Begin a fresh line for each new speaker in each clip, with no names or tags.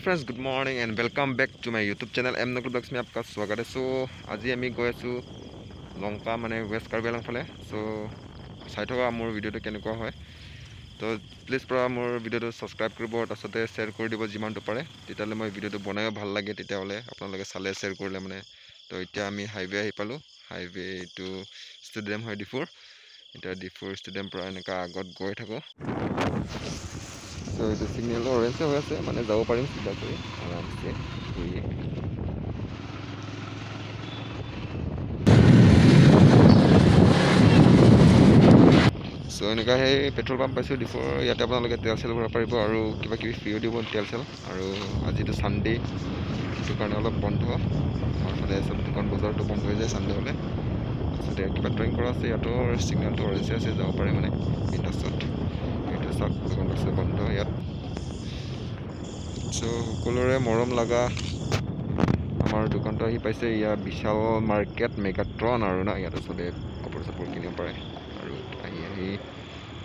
Hello friends, good morning and welcome back to my YouTube channel M Nakul vlogs में आपका स्वागत है। सो আজি আমি গৈ আছোঁ লংকা মানে ৱেষ্ট কাৰ্বি আংলং ফালে। চ' চাই থকা মোৰ ভিডিঅ'টো কেনেকুৱা হয়। তো প্লিজ পৰা মোৰ ভিডিঅ'টো ছাবস্ক্ৰাইব কৰিব, তাৰপিছতে শ্বেয়াৰ কৰি দিব যিমানটো পাৰে। তেতিয়াহ'লে মই ভিডিঅ'টো বনায়ো ভাল লাগে, তেতিয়াহ'লে আপোনালোকে চালে শ্বেয়াৰ কৰিলে মানে। তো এতিয়া আমি হাইৱে আহি পালোঁ। হাইৱে এইটো ষ্টেডিয়াম হয় ডিফুৰ। এতিয়া ডিফুৰ ষ্টেডিয়াম পৰা এনেকুৱা আগত গৈ থাকোঁ। চ' এইটো চিগনেল অৰেঞ্জে হৈ আছে, মানে যাব পাৰিম চিধা কৰি আৰামছে ঘূৰি। চ' এনেকুৱা সেই পেট্ৰল পাম্প পাইছোঁ ডিফুৰ। ইয়াতে আপোনালোকে তেল চেল ভৰাব পাৰিব আৰু কিবা কিবি ফ্ৰীও দিব তেল চেল। আৰু আজিতো ছানডে, সেইটো কাৰণে অলপ বন্ধ। আমাৰ ফালে চব দোকান বজাৰটো বন্ধ হৈ যায় ছানডে হ'লে। তাৰপিছতে কিবা ড্ৰয়িং কৰা আছে, ইয়াতো চিগনেলটো অৰেঞ্জে আছে, যাব পাৰে মানে বিন্দাছত। এইটো চাওক দোকান আছে বন্ধ ইয়াত। চ' সকলোৰে মৰম লগা আমাৰ দোকানটো আহি পাইছে। ইয়াত বিশাল মাৰ্কেট মেগাট্ৰন আৰু না, ইয়াতে চবে কাপোৰ চাপোৰ কিনিব পাৰে। আৰু আহি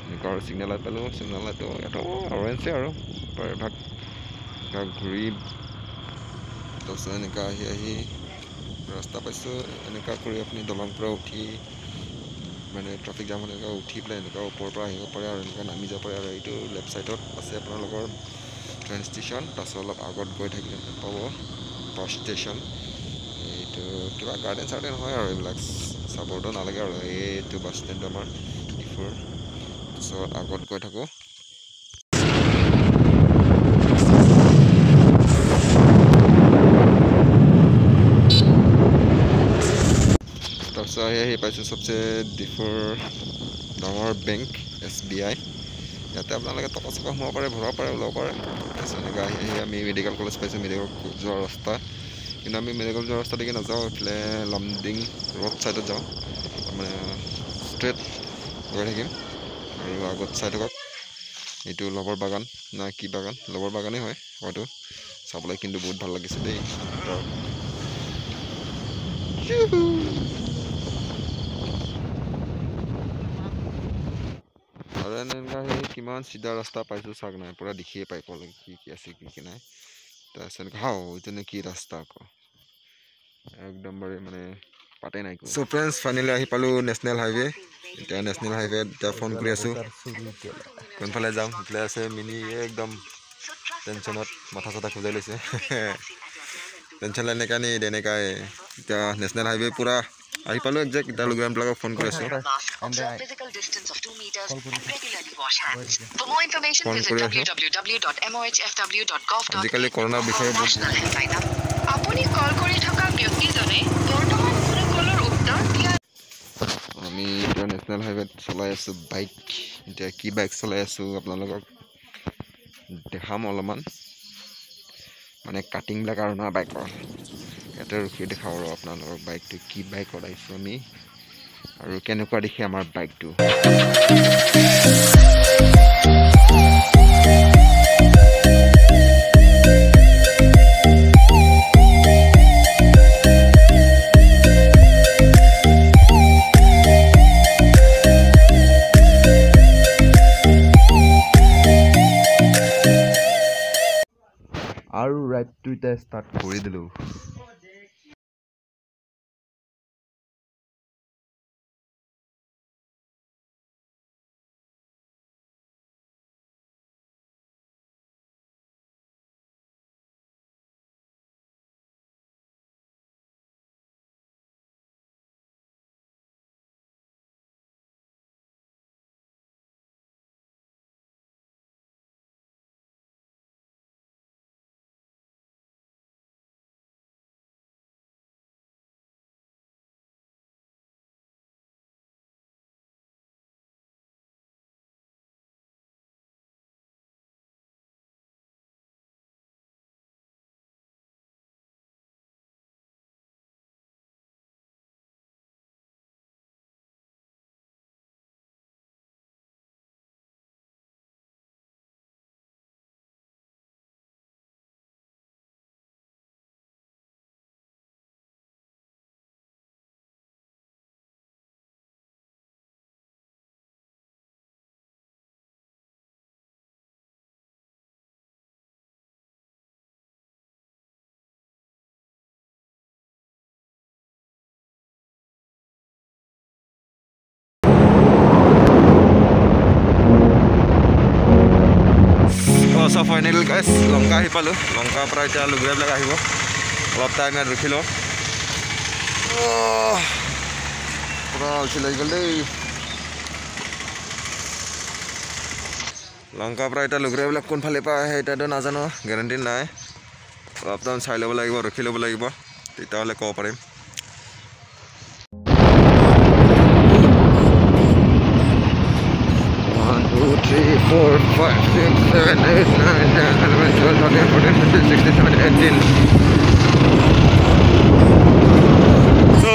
এনেকুৱা আৰু চিগনেল লাইট পালোঁ। চিগনেল লাইটটো ইয়াতো অৰেঞ্জে আৰু প্ৰায়ভাগ ঘূৰি। তাৰপিছত এনেকুৱা আহি ৰাস্তা পাইছোঁ। এনেকুৱা কৰি আপুনি দলং পৰা উঠি মানে ট্ৰাফিক জাম হ'লে এনেকুৱা উঠি পেলাই এনেকুৱা ওপৰৰ পৰা আহিব পাৰে আৰু এনেকুৱা নামি যাব পাৰে। আৰু এইটো লেফ্ট ছাইডত আছে আপোনালোকৰ ট্ৰেইন ষ্টেচন। তাৰপিছত অলপ আগত গৈ থাকিলে পাব বাছ ষ্টেচন। এইটো কিবা গাৰ্ডেন চাৰ্ডেন হয় আৰু এইবিলাক চাবতো নালাগে আৰু। এইটো বাছ ষ্টেণ্ডটো আমাৰ ডিফুৰ। তাৰপিছত আগত গৈ থাকোঁ। তাৰপিছত আহি পাইছোঁ চবচে ডিফুৰ ডাঙৰ বেংক SBI। ইয়াতে আপোনালোকে টকা চকা সোমাব পাৰে, ভৰাব পাৰে, ওলাব পাৰে। তাৰপিছত এনেকৈ আহি আমি মেডিকেল কলেজ পাইছোঁ, মেডিকেল যোৱা ৰাস্তা। কিন্তু আমি মেডিকেল যোৱা ৰাস্তালৈকে নাযাওঁ, এইফালে লামডিং ৰোড ছাইডত যাওঁ। মানে ষ্ট্ৰেইট গৈ থাকিম। আৰু আগত চাই থাকক, এইটো লবৰ বাগান না কি বাগান, লবৰ বাগানেই হয় হয়তো। চাবলৈ কিন্তু বহুত ভাল লাগিছে দেই। আৰু এনেকুৱা সেই কিমান চিধা ৰাস্তা পাইছোঁ চাওক নাই, পূৰা দেখিয়ে পাই ক'লৈকে কি কি আছে কি কি নাই। তাৰপিছত এনেকুৱা এইটোনো কি ৰাস্তা আকৌ, একদম বাৰে মানে পাতেই নাই। চ' ফ্ৰেণ্ডছ ফাইনেলি আহি পালোঁ নেশ্যনেল হাইৱে। এতিয়া নেশ্যনেল হাইৱেত এতিয়া ফোন কৰি আছোঁ কোনফালে যাম। ইফালে আছে মিনি, একদম টেনশ্যনত মাথা চাথা খোজাই লৈছে। টেনশ্যন লৈ এনেকুৱা নি এনেকুৱাই। এতিয়া নেশ্যনেল হাইৱে পূৰা আহি পালোঁ একজেক্ট। এতিয়া লগৰবিলাকক ফোন কৰি আছোঁ। আজিকালি কৰোণাৰ বিষয়ে আপুনি কল কৰি থকা ব্যক্তিজনে বৰ্তমান কোনো কলৰ উত্তৰ দিয়া। আমি এতিয়া নেশ্যনেল হাইৱেত চলাই আছোঁ বাইক। এতিয়া কি বাইক চলাই আছোঁ আপোনালোকক দেখাম অলপমান, মানে কাটিংবিলাক আৰু না বাইকৰ। ইয়াতে ৰখি দেখাওঁ আৰু আপোনালোকক বাইকটো কি বাইক ওলাইছোঁ আমি আৰু কেনেকুৱা দেখি আমাৰ বাইকটো। আৰু ৰাইডটো এতিয়া ষ্টাৰ্ট কৰি দিলোঁ। ফাইনেলি গাইছ লংকা আহি পালোঁ লংকাৰ পৰা এতিয়া লুগুৰাবিলাক আহিব অলপ টাইম ইয়াত ৰখি লওঁ পুৰা উঠি লাগি গ'ল দেই লংকাৰ পৰা এতিয়া লুগুৰাবিলাক কোনফালে পৰা আহে এতিয়াতো নাজানো গেৰাণ্টি নাই অলপ টাইম চাই ল'ব লাগিব ৰখি ল'ব লাগিব তেতিয়াহ'লে ক'ব পাৰিম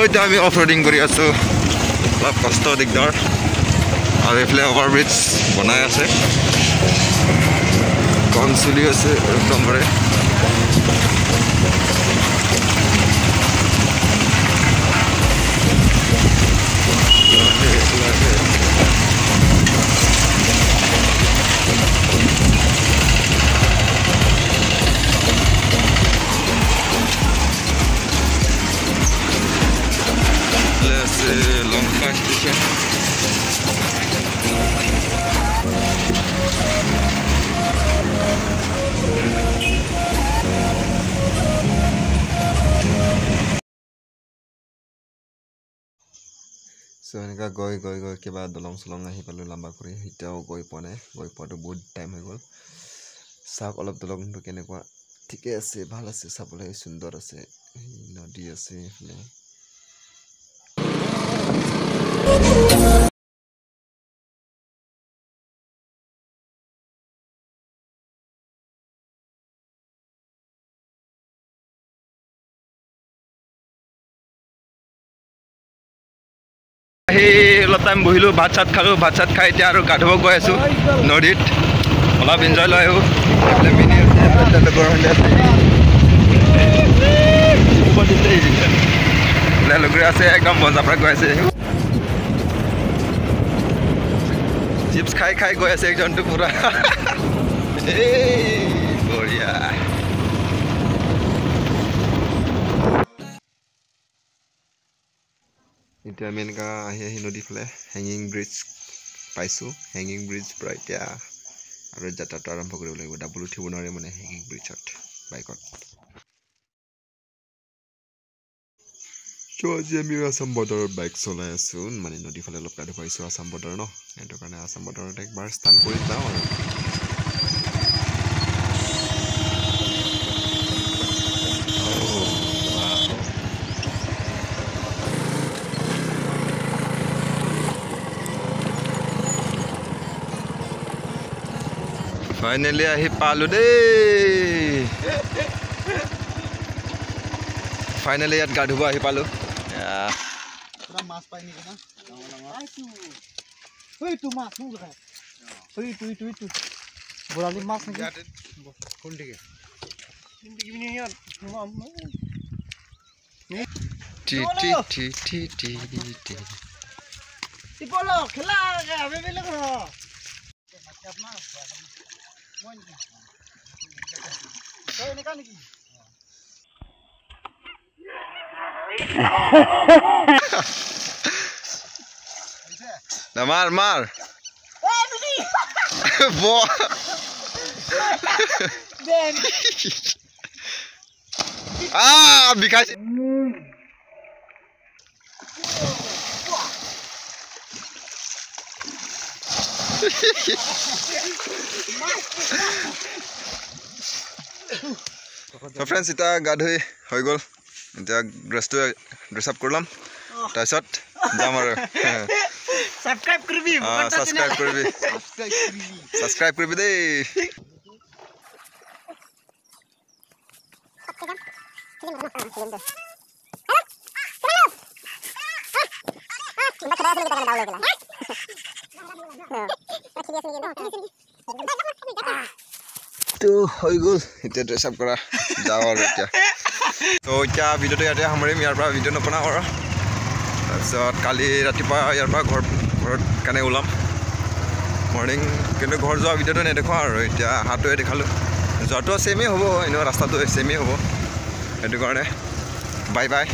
এতিয়া আমি অফ ৰোডিং কৰি আছোঁ অলপ কষ্ট দিগদাৰ আৰু এইফালে অভাৰব্ৰিজ বনাই আছে কাম চলি আছে একদমৰে লংকা ষ্টেচন চ' এনেকুৱা গৈ কিবা দলং চলং আহি পালোঁ লাম্বা কৰি এতিয়াও গৈ পোৱা নাই গৈ পোৱাটো বহুত টাইম হৈ গ'ল চাওক অলপ দলংটো কেনেকুৱা ঠিকে আছে ভাল আছে চাবলৈ সুন্দৰ আছে নদী আছে এইফালে অলপ টাইম বহিলোঁ ভাত চাত খালোঁ ভাত চাত খাই এতিয়া আৰু গা ধুব গৈ আছোঁ নদীত অলপ এনজয় লৈ আহোঁ লুগুৰি আছে একদম বজাৰ পৰা গৈ আছে চিপছ খাই খাই গৈ আছে একজনটো পুৰা বঢ়িয়া এতিয়া আমি এনেকুৱা আহি নদী ফালে হেঙিং ব্ৰিজ পাইছোঁ হেঙিং ব্ৰিজ পৰা এতিয়া আৰু যাত্ৰাটো আৰম্ভ কৰিব লাগিব ডাবল উঠিব নোৱাৰে মানে হেঙিং ব্ৰিজত বাইকত চ' আজি আমি আছাম বৰ্ডাৰত বাইক চলাই আছোঁ মানে নদী ফালে অলপ গাধু পাইছোঁ আছাম বৰ্ডাৰ ন সেইটো কাৰণে আছাম বৰ্ডাৰত একবাৰ স্থান কৰি যাওঁ আৰু ফাইনেলি আহি পালোঁ দেই ফাইনেলি ইয়াত গা ধুব আহি পালোঁ মাছ পাই নেকি না বৰালি মাছ নেকি কোনটিকে মাৰ মাৰ বিষাইছে ফ্ৰেণ্ডছ এতিয়া গা ধুই হৈ গ'ল এতিয়া ড্ৰেছ আপ কৰিলাম তাৰপিছত যাম আৰু ছাবস্ক্ৰাইব কৰিবি দেই তো হৈ গ'ল এতিয়া ড্ৰেছ আপ কৰা যাওঁ আৰু এতিয়া তো এতিয়া ভিডিঅ'টো ইয়াতে সামৰিম ইয়াৰ পৰা ভিডিঅ' নবনাওঁ আৰু তাৰপিছত কালি ৰাতিপুৱা ইয়াৰ পৰা ঘৰত কাৰণে ওলাম মৰ্ণিং কিন্তু ঘৰ যোৱা ভিডিঅ'টো নেদেখাওঁ আৰু এতিয়া অহাটোৱে দেখালোঁ যোৱাটো ছেমেই হ'ব এনেও ৰাস্তাটো ছেমেই হ'ব সেইটো কাৰণে বাই বাই